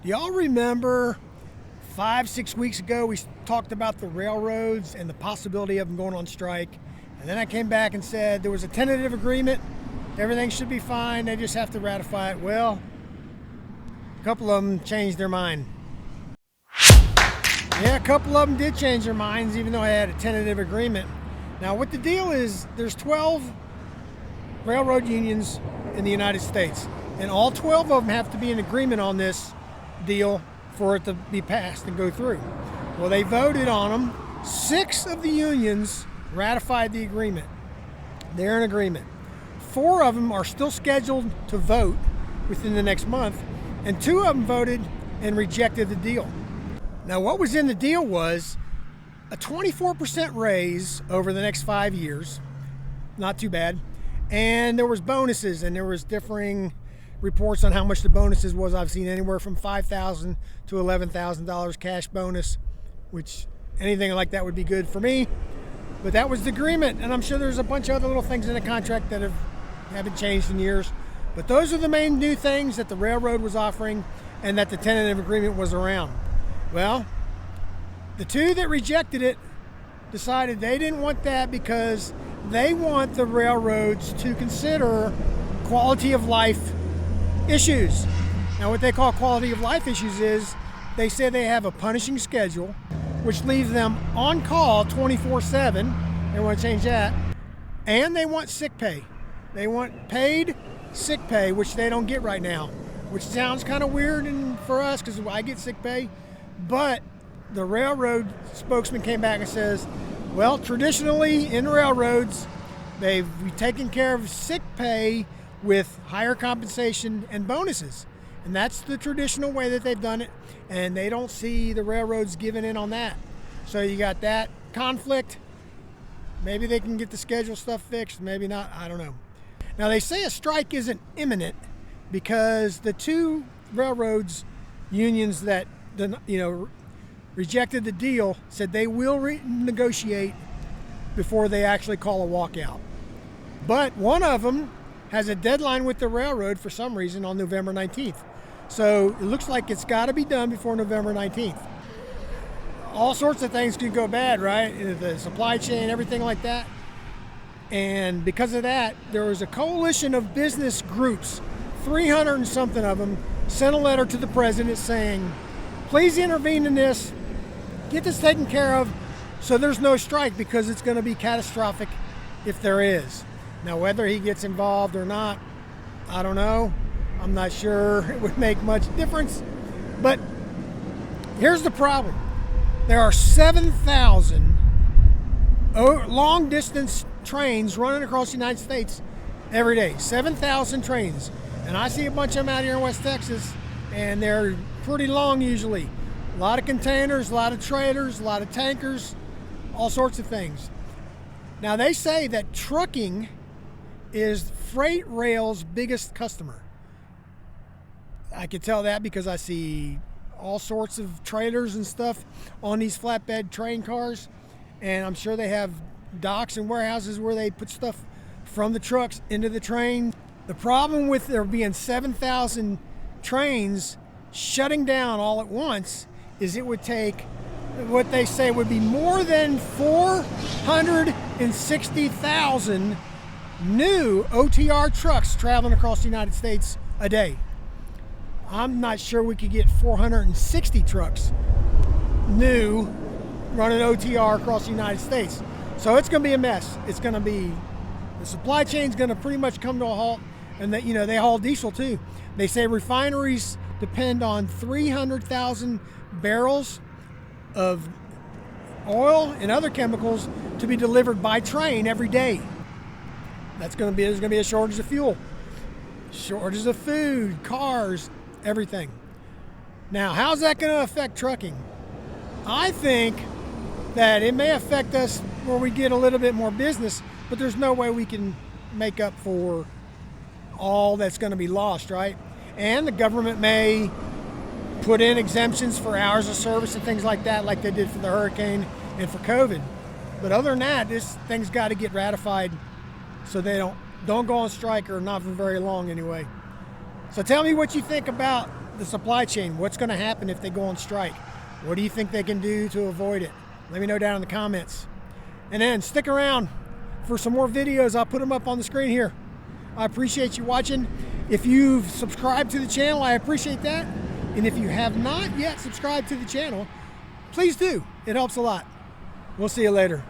Do y'all remember 5, 6 weeks ago we talked about the railroads and the possibility of them going on strike? And then I came back and said there was a tentative agreement. Everything should be fine. They just have to ratify it. Well, a couple of them changed their mind. Yeah, a couple of them did change their minds, even though I had a tentative agreement. Now, what the deal is, there's 12 railroad unions in the United States, and all 12 of them have to be in agreement on this deal for it to be passed and go through. Well, they voted on them. 6 of the unions ratified the agreement. They're in agreement. 4 of them are still scheduled to vote within the next month, and 2 of them voted and rejected the deal. Now, what was in the deal was a 24% raise over the next 5 years. Not too bad. And there was bonuses, and there was differing reports on how much the bonuses was. I've seen anywhere from $5,000 to $11,000 cash bonus, which anything like that would be good for me. But that was the agreement, and I'm sure there's a bunch of other little things in the contract that haven't changed in years. But those are the main new things that the railroad was offering and that the tentative agreement was around. Well, the 2 that rejected it decided they didn't want that because they want the railroads to consider quality of life issues. Now, what they call quality of life issues is they say they have a punishing schedule, which leaves them on call 24/7. They want to change that. And they want sick pay. They want paid sick pay, which they don't get right now, which sounds kind of weird for us because I get sick pay. But the railroad spokesman came back and says, well, traditionally in railroads, they've taken care of sick pay with higher compensation and bonuses. And that's the traditional way that they've done it. And they don't see the railroads giving in on that. So you got that conflict. Maybe they can get the schedule stuff fixed, maybe not, I don't know. Now, they say a strike isn't imminent because the 2 railroads unions that rejected the deal said they will negotiate before they actually call a walkout. But one of them has a deadline with the railroad for some reason on November 19th. So it looks like it's got to be done before November 19th. All sorts of things could go bad, right? The supply chain, everything like that. And because of that, there was a coalition of business groups, 300 and something of them, sent a letter to the president saying, please intervene in this, get this taken care of so there's no strike because it's going to be catastrophic if there is. Now, whether he gets involved or not, I don't know. I'm not sure it would make much difference. But here's the problem. There are 7,000 long-distance trains running across the United States every day. 7,000 trains. And I see a bunch of them out here in West Texas, and they're pretty long usually. A lot of containers, a lot of trailers, a lot of tankers, all sorts of things. Now, they say that trucking is freight rail's biggest customer. I can tell that because I see all sorts of trailers and stuff on these flatbed train cars, and I'm sure they have docks and warehouses where they put stuff from the trucks into the train. The problem with there being 7,000 trains shutting down all at once is it would take what they say would be more than 460,000 new OTR trucks traveling across the United States a day. I'm not sure we could get 460 trucks new running OTR across the United States. So it's going to be a mess. It's going to be, the supply chain's going to pretty much come to a halt. And that, they haul diesel too. They say refineries depend on 300,000 barrels of oil and other chemicals to be delivered by train every day. There's going to be a shortage of fuel, shortages of food, cars, everything. Now, how's that going to affect trucking? I think that it may affect us where we get a little bit more business, but there's no way we can make up for all that's going to be lost, right? And the government may put in exemptions for hours of service and things like that, like they did for the hurricane and for COVID. But other than that, this thing's got to get ratified so they don't go on strike, or not for very long anyway. So tell me what you think about the supply chain. What's going to happen if they go on strike? What do you think they can do to avoid it? Let me know down in the comments. And then stick around for some more videos. I'll put them up on the screen here. I appreciate you watching. If you've subscribed to the channel, I appreciate that. And if you have not yet subscribed to the channel, please do. It helps a lot. We'll see you later.